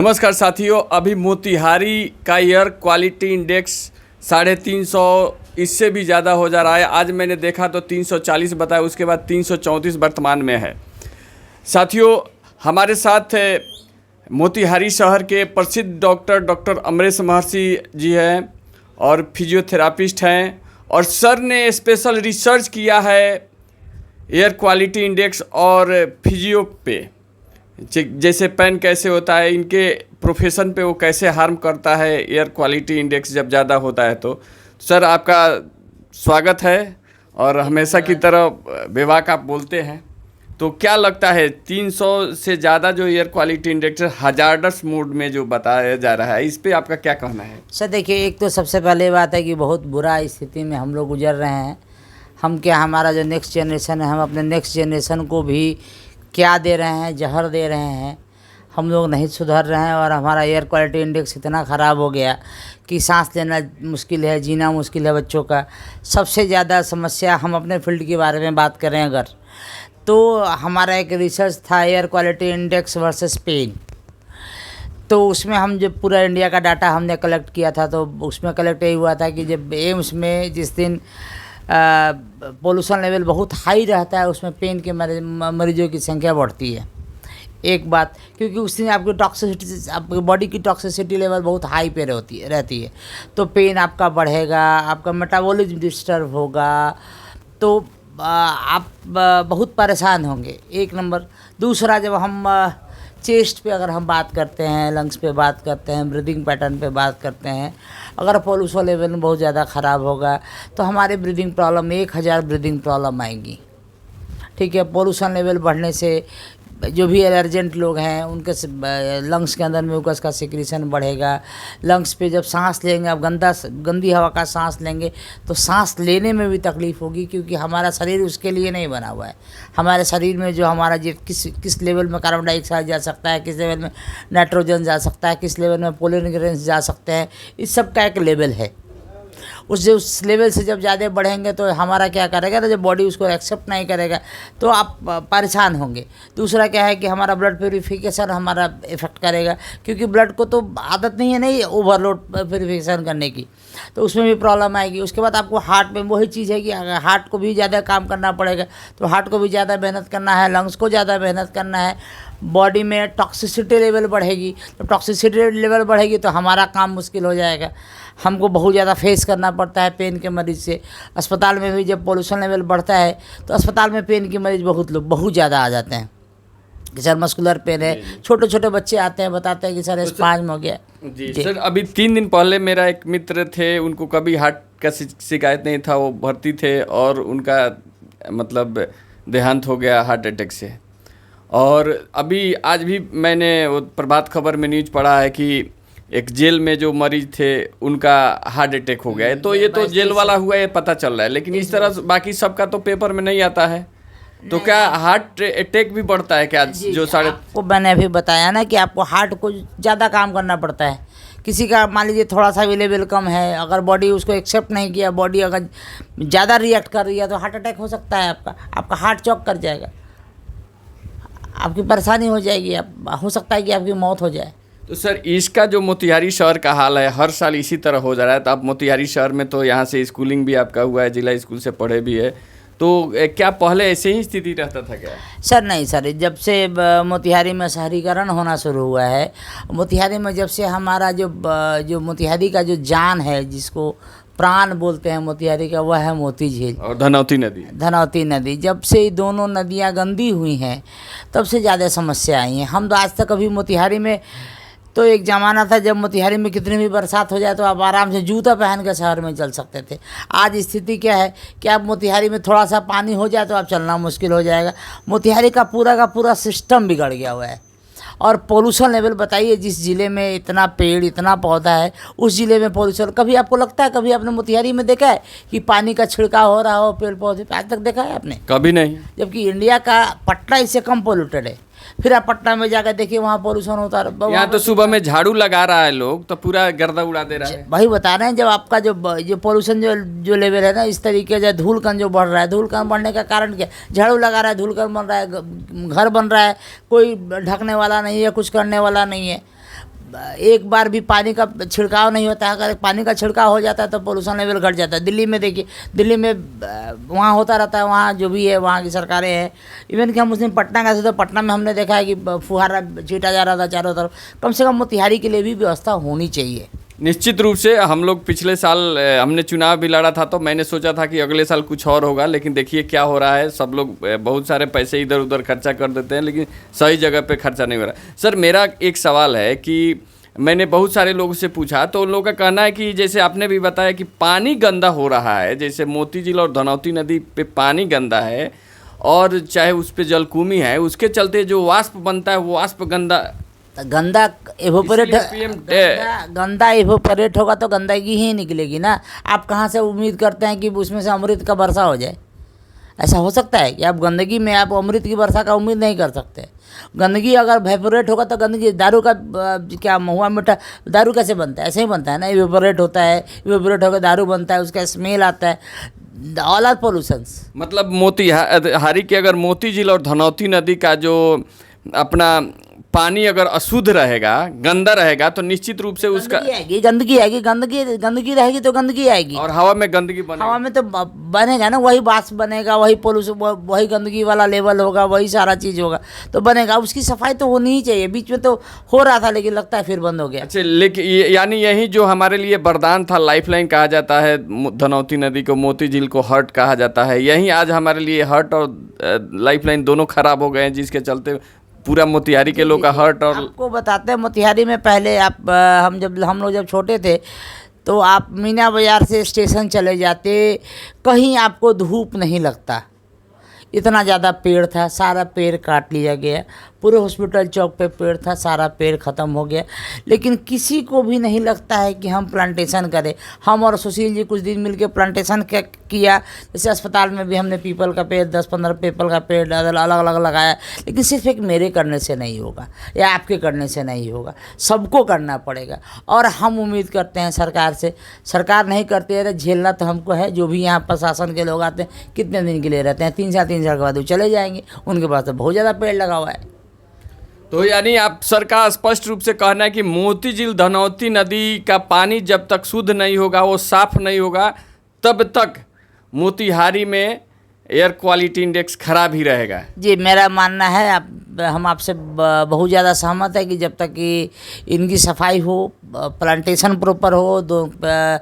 नमस्कार साथियों, अभी मोतिहारी का एयर क्वालिटी इंडेक्स 350 इससे भी ज़्यादा हो जा रहा है। आज मैंने देखा तो 340 बताया, उसके बाद 334 वर्तमान में है। साथियों, हमारे साथ मोतिहारी शहर के प्रसिद्ध डॉक्टर अमरेश महर्षि जी हैं और फिजियोथेरापिस्ट हैं, और सर ने स्पेशल रिसर्च किया है एयर क्वालिटी इंडेक्स और फिजियो पे, जैसे पेन कैसे होता है, इनके प्रोफेशन पे वो कैसे हार्म करता है एयर क्वालिटी इंडेक्स जब ज़्यादा होता है। तो सर, आपका स्वागत है, और हमेशा की तरह बेबाक आप बोलते हैं। तो क्या लगता है 300 से ज़्यादा जो air quality index hazardous mode में जो बताया जा रहा है, इस पे आपका क्या कहना है? सर देखिए, एक तो सबसे पहले बात है कि बहुत बुरा स्थिति में हम लोग गुजर रहे हैं। हम क्या, हमारा जो नेक्स्ट जनरेशन है, हम अपने नेक्स्ट जनरेशन को भी क्या दे रहे हैं, जहर दे रहे हैं। हम लोग नहीं सुधर रहे हैं और हमारा एयर क्वालिटी इंडेक्स इतना ख़राब हो गया कि सांस लेना मुश्किल है, जीना मुश्किल है बच्चों का। सबसे ज़्यादा समस्या, हम अपने फील्ड के बारे में बात करें अगर, तो हमारा एक रिसर्च था air quality index versus pain. तो उसमें हम जब पूरा इंडिया का डाटा हमने कलेक्ट किया था, तो उसमें कलेक्ट यही हुआ था कि जब एम्स में जिस दिन पोल्यूशन लेवल बहुत हाई रहता है, उसमें पेन के मरीजों की संख्या बढ़ती है। एक बात, क्योंकि उस दिन आपकी टॉक्सिसिटी, आपकी बॉडी की टॉक्सिसिटी लेवल बहुत हाई पे रहती है, तो पेन आपका बढ़ेगा, आपका मेटाबॉलिज्म डिस्टर्ब होगा, तो आप बहुत परेशान होंगे, एक नंबर। दूसरा, जब हम चेस्ट पे अगर हम बात करते हैं, लंग्स पे बात करते हैं, ब्रीदिंग पैटर्न पे बात करते हैं, अगर पोल्यूशन लेवल बहुत ज़्यादा ख़राब होगा तो हमारे ब्रीदिंग प्रॉब्लम 1000 ब्रीदिंग प्रॉब्लम आएंगी। ठीक है, पोल्यूशन लेवल बढ़ने से जो भी एलर्जेंट लोग हैं उनके लंग्स के अंदर म्यूकस का सिक्रीशन बढ़ेगा। लंग्स पे जब सांस लेंगे, आप गंदी हवा का सांस लेंगे तो सांस लेने में भी तकलीफ़ होगी, क्योंकि हमारा शरीर उसके लिए नहीं बना हुआ है। हमारे शरीर में जो हमारा जो किस लेवल में कार्बन डाइऑक्साइड जा सकता है, किस लेवल में नाइट्रोजन जा सकता है, किस लेवल में पोलन ग्रेन्स जा सकते हैं, इस सब का एक लेवल है। उस लेवल से जब ज़्यादा बढ़ेंगे तो हमारा क्या करेगा, तो जब बॉडी उसको एक्सेप्ट नहीं करेगा तो आप परेशान होंगे। दूसरा क्या है कि हमारा ब्लड प्योरीफिकेशन हमारा इफ़ेक्ट करेगा, क्योंकि ब्लड को तो आदत नहीं है नहीं ओवरलोड प्योरीफिकेशन करने की, तो उसमें भी प्रॉब्लम आएगी। उसके बाद आपको हार्ट में वही चीज़ है कि अगर हार्ट को भी ज़्यादा काम करना पड़ेगा, तो हार्ट को भी ज़्यादा मेहनत करना है, लंग्स को ज़्यादा मेहनत करना है, बॉडी में टॉक्सिसिटी लेवल बढ़ेगी। तो टॉक्सिसिटी लेवल बढ़ेगी तो हमारा काम मुश्किल हो जाएगा, हमको बहुत ज़्यादा फेस करना पड़ता है पेन के मरीज से। अस्पताल में भी जब पोल्यूशन लेवल बढ़ता है तो अस्पताल में पेन के मरीज बहुत ज़्यादा आ जाते हैं कि सर मस्कुलर पेन है। छोटे छोटे बच्चे आते हैं, बताते हैं कि सर स्पाज्म हो गया। जी सर, अभी 3 दिन पहले मेरा एक मित्र थे, उनको कभी हार्ट का शिकायत नहीं था, वो भर्ती थे और उनका मतलब देहांत हो गया हार्ट अटैक से। और अभी आज भी मैंने वो प्रभात खबर में न्यूज़ पढ़ा है कि एक जेल में जो मरीज थे उनका हार्ट अटैक हो गया है। तो ये तो जेल वाला हुआ, ये पता चल रहा है, लेकिन इस तरह बाकी सबका तो पेपर में नहीं आता है। तो क्या हार्ट अटैक भी बढ़ता है क्या? जो आपको मैंने अभी बताया ना कि आपको हार्ट को ज़्यादा काम करना पड़ता है। किसी का मान लीजिए थोड़ा सा भी लेवल कम है, अगर बॉडी उसको एक्सेप्ट नहीं किया, बॉडी अगर ज़्यादा रिएक्ट कर रही है तो हार्ट अटैक हो सकता है। आपका हार्ट चौक कर जाएगा, आपकी परेशानी हो जाएगी, हो सकता है कि आपकी मौत हो जाए। तो सर, इसका जो मोतिहारी शहर का हाल है, हर साल इसी तरह हो जा रहा है। तो आप मोतिहारी शहर में, तो यहाँ से स्कूलिंग भी आपका हुआ है, जिला स्कूल से पढ़े भी है, तो क्या पहले ऐसे ही स्थिति रहता था क्या? सर नहीं सर, जब से मोतिहारी में शहरीकरण होना शुरू हुआ है, मोतिहारी में जब से हमारा जो मोतिहारी का जो जान है, जिसको प्राण बोलते हैं मोतिहारी का, वह है मोती झील और धनौती नदी। जब से दोनों नदियाँ गंदी हुई हैं तब से ज़्यादा समस्या आई हैं। हम तो आज तक अभी मोतिहारी में, तो एक ज़माना था जब मोतिहारी में कितनी भी बरसात हो जाए तो आप आराम से जूता पहन कर शहर में चल सकते थे। आज स्थिति क्या है कि आप मोतिहारी में थोड़ा सा पानी हो जाए तो आप चलना मुश्किल हो जाएगा। मोतिहारी का पूरा सिस्टम बिगड़ गया हुआ है। और पोल्यूशन लेवल बताइए, जिस ज़िले में इतना पेड़, इतना पौधा है, उस ज़िले में पोल्यूशन, कभी आपको लगता है, कभी आपने मोतिहारी में देखा है कि पानी का छिड़काव हो रहा हो पेड़ पौधे पे? आज तक देखा है आपने? कभी नहीं। जबकि इंडिया का पटना इससे कम पोल्यूटेड है। फिर आप पटना में जाकर देखिए, वहाँ पोल्यूशन होता है। यहाँ तो सुबह में झाड़ू लगा रहा है लोग, तो पूरा गर्दा उड़ा दे रहा है। वही बता रहे हैं, जब आपका जो पोल्यूशन जो लेवल है ना, इस तरीके से धूलकण जो बढ़ रहा है, धूलकण बढ़ने का कारण क्या? झाड़ू लगा रहा है, धूलकण बन रहा है, घर बन रहा है, कोई ढकने वाला नहीं है, कुछ करने वाला नहीं है। एक बार भी पानी का छिड़काव नहीं होता है। अगर पानी का छिड़काव हो जाता है तो पोल्यूशन लेवल घट जाता है। दिल्ली में देखिए, दिल्ली में वहाँ होता रहता है, वहाँ जो भी है वहाँ की सरकारें हैं। इवन कि हम उस दिन पटना गए थे तो पटना में हमने देखा है कि फुहारा छीटा जा रहा था चारों तरफ। कम से कम मोतिहारी के लिए भी व्यवस्था होनी चाहिए। निश्चित रूप से हम लोग पिछले साल हमने चुनाव भी लड़ा था, तो मैंने सोचा था कि अगले साल कुछ और होगा, लेकिन देखिए क्या हो रहा है। सब लोग बहुत सारे पैसे इधर उधर खर्चा कर देते हैं, लेकिन सही जगह पे खर्चा नहीं हो रहा। सर, मेरा एक सवाल है कि मैंने बहुत सारे लोगों से पूछा तो उन लोगों का कहना है कि जैसे आपने भी बताया कि पानी गंदा हो रहा है, जैसे मोती झील और धनौती नदी पे पानी गंदा है और चाहे उस पर जलकुंभी है, उसके चलते जो वाष्प बनता है वो वाष्प गंदा एवोपरेट इसीलिए गंदा एवोपरेट होगा तो गंदगी ही निकलेगी ना। आप कहाँ से उम्मीद करते हैं कि उसमें से अमृत का वर्षा हो जाए? ऐसा हो सकता है कि आप गंदगी में आप अमृत की वर्षा का उम्मीद नहीं कर सकते। गंदगी अगर वेपोरेट होगा तो गंदगी, दारू का क्या महुआ मीठा दारू कैसे बनता है? ऐसे ही बनता है ना, वेपोरेट होता है, वेपोरेट होकर दारू बनता है, उसका स्मेल आता है। All are pollutions. मतलब मोतीहारी के अगर मोती झील और धनौती नदी का जो अपना पानी अगर अशुद्ध रहेगा, गंदा रहेगा, तो निश्चित रूप से उसका गंदगी आएगी। गंदगी रहेगी तो गंदगी आएगी और हवा में गंदगी बनेगा। हवा में तो बनेगा ना, वही वाष्प बनेगा, वही पोल्यूशन, वही गंदगी वाला लेवल होगा, वही सारा चीज़ होगा तो बनेगा। उसकी सफाई तो होनी ही चाहिए। बीच में तो हो रहा था लेकिन लगता है फिर बंद हो गया। अच्छा, लेकिन यानी यही जो हमारे लिए वरदान था, लाइफलाइन कहा जाता है धनौती नदी को, मोती झील को हर्ट कहा जाता है, यही आज हमारे लिए हर्ट और लाइफलाइन दोनों खराब हो गए हैं, जिसके चलते पूरा मोतिहारी के लोग का हर्ट। और आपको बताते हैं, मोतिहारी में पहले हम लोग जब छोटे थे तो आप मीना बाज़ार से स्टेशन चले जाते, कहीं आपको धूप नहीं लगता। इतना ज़्यादा पेड़ था, सारा पेड़ काट लिया गया। पूरे हॉस्पिटल चौक पे पेड़ था, सारा पेड़ ख़त्म हो गया। लेकिन किसी को भी नहीं लगता है कि हम प्लांटेशन करें। हम और सुशील जी कुछ दिन मिलके प्लांटेशन किया। जैसे अस्पताल में भी हमने पीपल का पेड़ 10-15 पीपल का पेड़ अलग अलग लगाया। लेकिन सिर्फ एक मेरे करने से नहीं होगा या आपके करने से नहीं होगा, सबको करना पड़ेगा। और हम उम्मीद करते हैं सरकार से। सरकार नहीं करती है, झेलना तो हमको है। जो भी यहाँ प्रशासन के लोग आते हैं, कितने दिन के लिए रहते हैं? 3 साल के बाद वो चले जाएंगे। उनके पास तो बहुत ज़्यादा पेड़ लगा हुआ है। तो यानी आप सर का स्पष्ट रूप से कहना है कि मोती झील धनौती नदी का पानी जब तक शुद्ध नहीं होगा, वो साफ नहीं होगा, तब तक मोतिहारी में एयर क्वालिटी इंडेक्स खराब ही रहेगा। जी, मेरा मानना है, हम आपसे बहुत ज़्यादा सहमत है कि जब तक कि इनकी सफाई हो, प्लांटेशन प्रॉपर हो,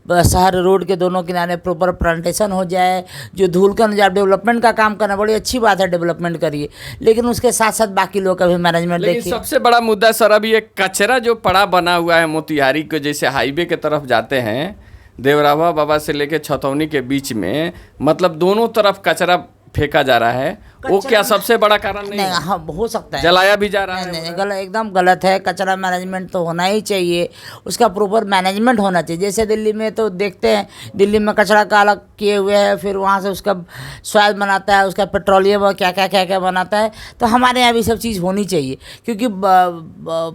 शहर रोड के दोनों किनारे प्रॉपर प्लांटेशन हो जाए। जो धूलकन जब डेवलपमेंट का काम करना, बड़ी अच्छी बात है, डेवलपमेंट करिए, लेकिन उसके साथ साथ बाकी लोग का भी मैनेजमेंट देखिए। सबसे बड़ा मुद्दा सर अभी एक कचरा जो पड़ा बना हुआ है मोतिहारी को, जैसे हाईवे के तरफ जाते हैं देवरावा बाबा से लेके छतौनी के बीच में, मतलब दोनों तरफ कचरा फेंका जा रहा है। वो क्या सबसे बड़ा कारण नहीं है? हाँ, हो सकता है जलाया भी जा रहा है। नहीं, एकदम गलत है। कचरा मैनेजमेंट तो होना ही चाहिए, उसका प्रॉपर मैनेजमेंट होना चाहिए। जैसे दिल्ली में तो देखते हैं, दिल्ली में कचरा का अलग किए हुए है, फिर वहाँ से उसका स्वाद बनाता है, उसका पेट्रोलियम और क्या क्या बनाता है। तो हमारे यहाँ भी सब चीज़ होनी चाहिए, क्योंकि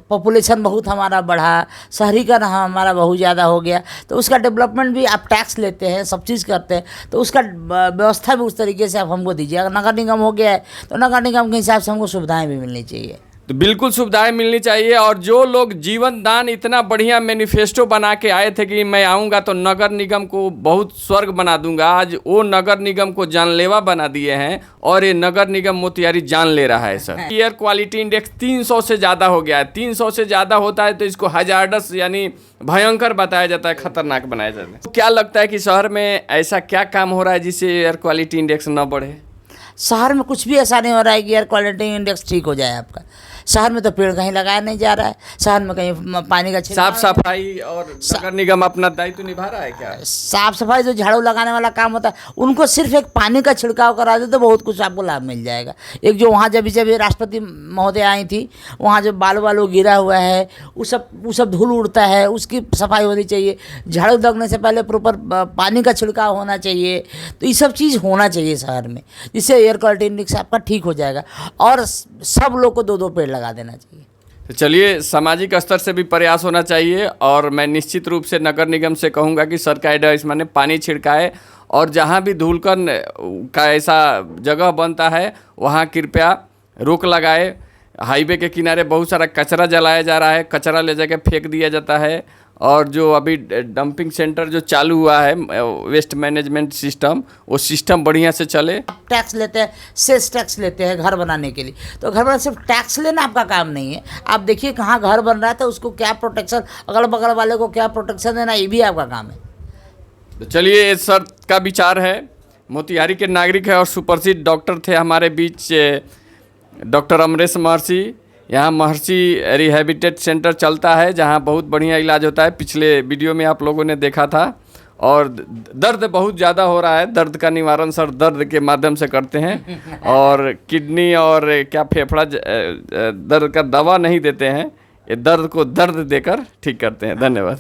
पॉपुलेशन बहुत हमारा बढ़ा, शहरीकरण हमारा बहुत ज़्यादा हो गया। तो उसका डेवलपमेंट भी आप टैक्स लेते हैं, सब चीज़ करते हैं, तो उसका व्यवस्था भी उस तरीके से आप हमको दीजिए। अगर नगर निगम हो गया है तो नगर निगम के हिसाब से हमको सुविधाएं भी मिलनी चाहिए। तो बिल्कुल सुविधाएं मिलनी चाहिए। और जो लोग जीवन दान इतना बढ़िया मैनिफेस्टो बना के आए थे कि मैं आऊँगा तो नगर निगम को बहुत स्वर्ग बना दूंगा, आज वो नगर निगम को जानलेवा बना दिए हैं और ये नगर निगम मोतिहारी जान ले रहा है। सर, एयर क्वालिटी इंडेक्स 300 से ज़्यादा हो गया है। 300 से ज़्यादा होता है तो इसको हजार्डस यानी भयंकर बताया जाता है, खतरनाक बनाया जाता है। तो क्या लगता है कि शहर में ऐसा क्या काम हो रहा है जिससे एयर क्वालिटी इंडेक्स न बढ़े? शहर में कुछ भी ऐसा नहीं हो रहा है कि एयर क्वालिटी इंडेक्स ठीक हो जाए आपका। शहर में तो पेड़ कहीं लगाया नहीं जा रहा है, शहर में कहीं पानी का साफ सफाई और नगर निगम अपना दायित्व निभा रहा है क्या? साफ सफाई जो झाड़ू लगाने वाला काम होता है, उनको सिर्फ एक पानी का छिड़काव करा दे तो बहुत कुछ आपको लाभ मिल जाएगा। एक जो वहाँ जब राष्ट्रपति महोदय आई थी, वहाँ जो बालू गिरा हुआ है, वो सब धूल उड़ता है, उसकी सफाई होनी चाहिए। झाड़ू लगने से पहले प्रॉपर पानी का छिड़काव होना चाहिए। तो ये सब चीज़ होना चाहिए शहर में, जिससे एयर क्वालिटी इंडेक्स आपका ठीक हो जाएगा। और सब लोग को 2-2 पेड़ लगा देना चाहिए। तो चलिए, सामाजिक स्तर से भी प्रयास होना चाहिए। और मैं निश्चित रूप से नगर निगम से कहूँगा कि सरकार इस माने पानी छिड़काए और जहाँ भी धूलकण का ऐसा जगह बनता है वहाँ कृपया रोक लगाए। हाईवे के किनारे बहुत सारा कचरा जलाया जा रहा है, कचरा ले जाके फेंक दिया जाता है। और जो अभी डंपिंग सेंटर जो चालू हुआ है, वेस्ट मैनेजमेंट सिस्टम, वो सिस्टम बढ़िया से चले। टैक्स लेते हैं, सेस टैक्स लेते हैं घर बनाने के लिए, तो घर बनाने सिर्फ टैक्स लेना आपका काम नहीं है। आप देखिए कहाँ घर बन रहा है तो उसको क्या प्रोटेक्शन, अगल बगल वाले को क्या प्रोटेक्शन देना, ये भी आपका काम है। तो चलिए, इस सर का विचार है, मोतिहारी के नागरिक है और सुप्रसिद्ध डॉक्टर थे हमारे बीच, डॉक्टर अमरेश महर्षि। यहाँ महर्षि रिहैबिलिटेट सेंटर चलता है, जहाँ बहुत बढ़िया इलाज होता है। पिछले वीडियो में आप लोगों ने देखा था। और दर्द बहुत ज़्यादा हो रहा है, दर्द का निवारण सर दर्द के माध्यम से करते हैं। और किडनी और क्या फेफड़ा दर्द का दवा नहीं देते हैं, ये दर्द को दर्द देकर ठीक करते हैं। धन्यवाद।